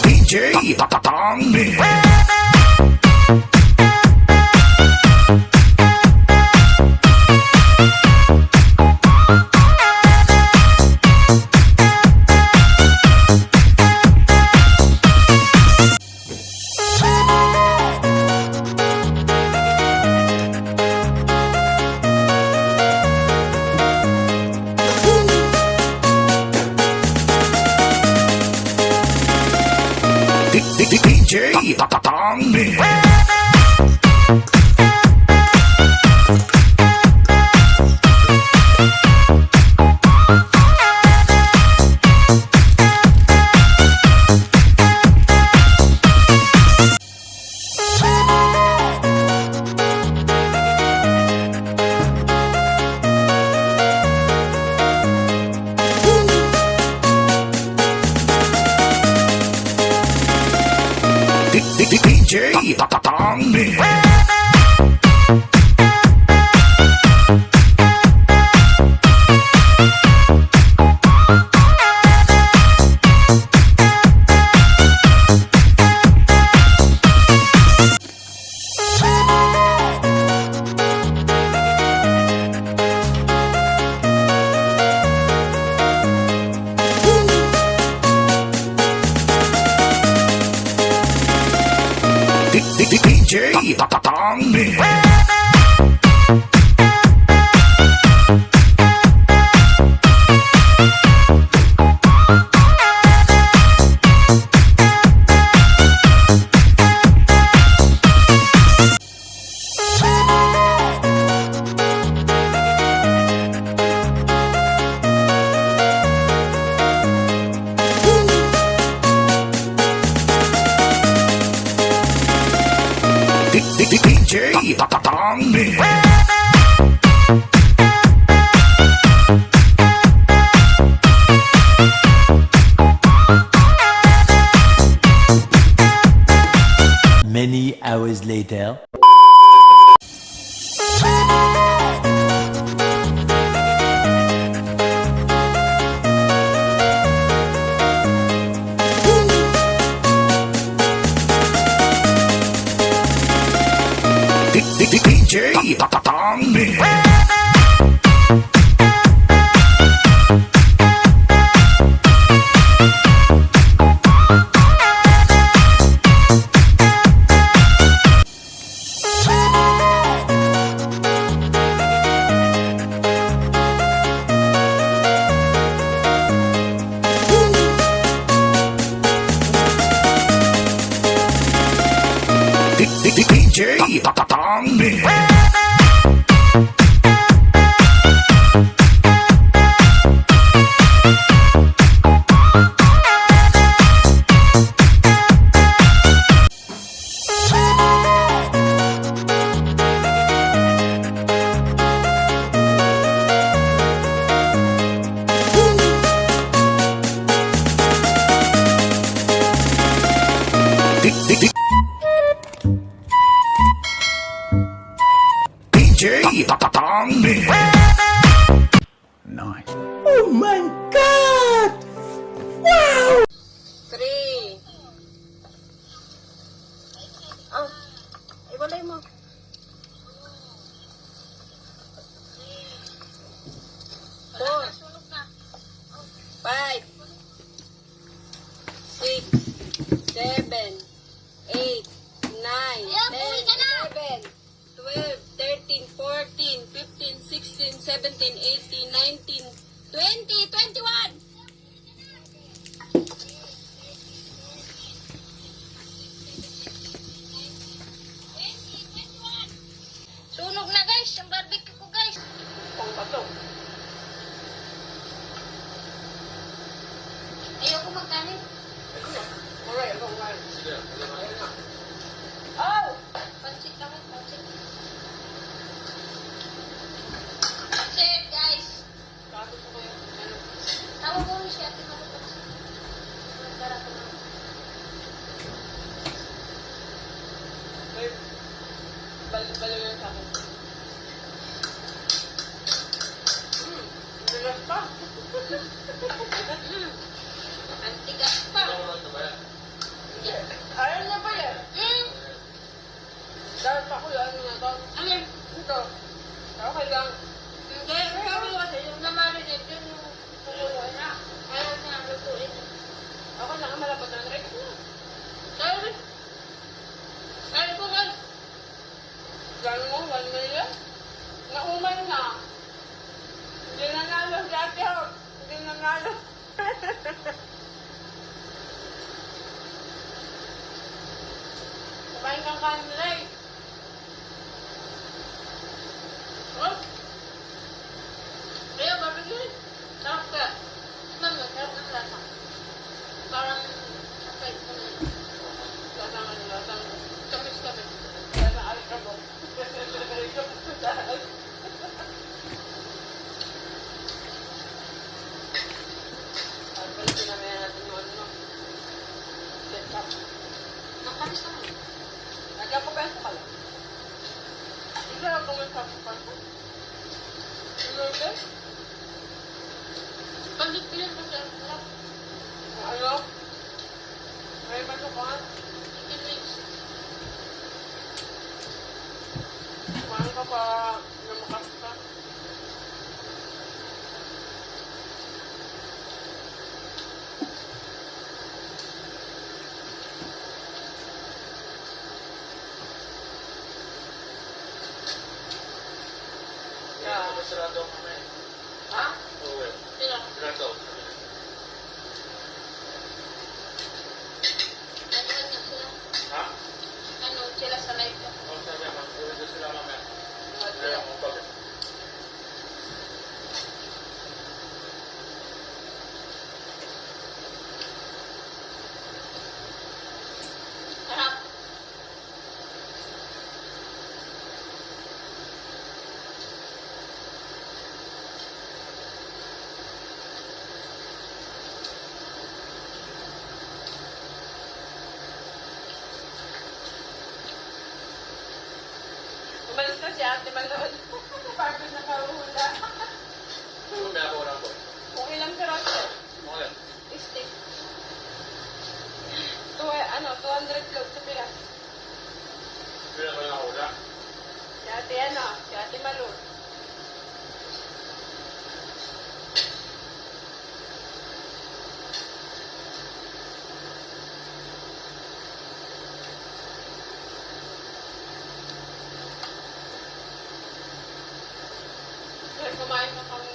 DJ Patangin. DJ Patangin. DJ Patangin. DJ Patangin. DJ Patangin. Many hours later. DJ Patangin. DJ Patangin. DJ Patangin. Nice. Oh my God! Wow! 3. Iwalay mo. 4. 5. 6. 7. 8. 9. 10. 11. 12, 13, 14, 15, 16, 17, 18, 19, 20, 21! Sunog na guys, yung barbecue ko guys. Pang bato. Ayoko magkanin. Alright, ako nga. Sige, ayaw na. Oh! Pansit naman, pansit. Pansit, guys. Bago ko kayo. Tawag ko rin siya. Pansit. Nagdara ko na. Baliw yan sa akin. Nilas pa. Antigas pa. ang kanin nila eh. Oh? Kaya barbecue. Sarap ka. Mama, sarap ng lasa. Parang sakay ko na yun. Lasang. Kamis. Lasang alikabok. Alikabok sa taas. Palitin namin natin yung ano. Setup. Nakamis naman. Nagyan ko pa yan sa pala. Hindi lang kung sa pala. Ano? Pandit pilan mo siya. Ano? May masukan. Chicken wings. Kumain ka pa lumakas ka. Sarado ang mamaya. Ha? Oo eh. Sino? Sarado. Nanood nga sila. Ha? Nanood sila sa live ko. Oo, sabi ako. Ulit sila mamaya. Nanood Kaya sila. ako pag. Sarap. Umalis na si ate Malod. Pagod na karuhula. Ano may ako lang po? Kung ilang piraso. Okay. Steak. 200 cloves sa piras. Pila ko lang ako lang. Si ate Malod. Kaya kumain ka kami.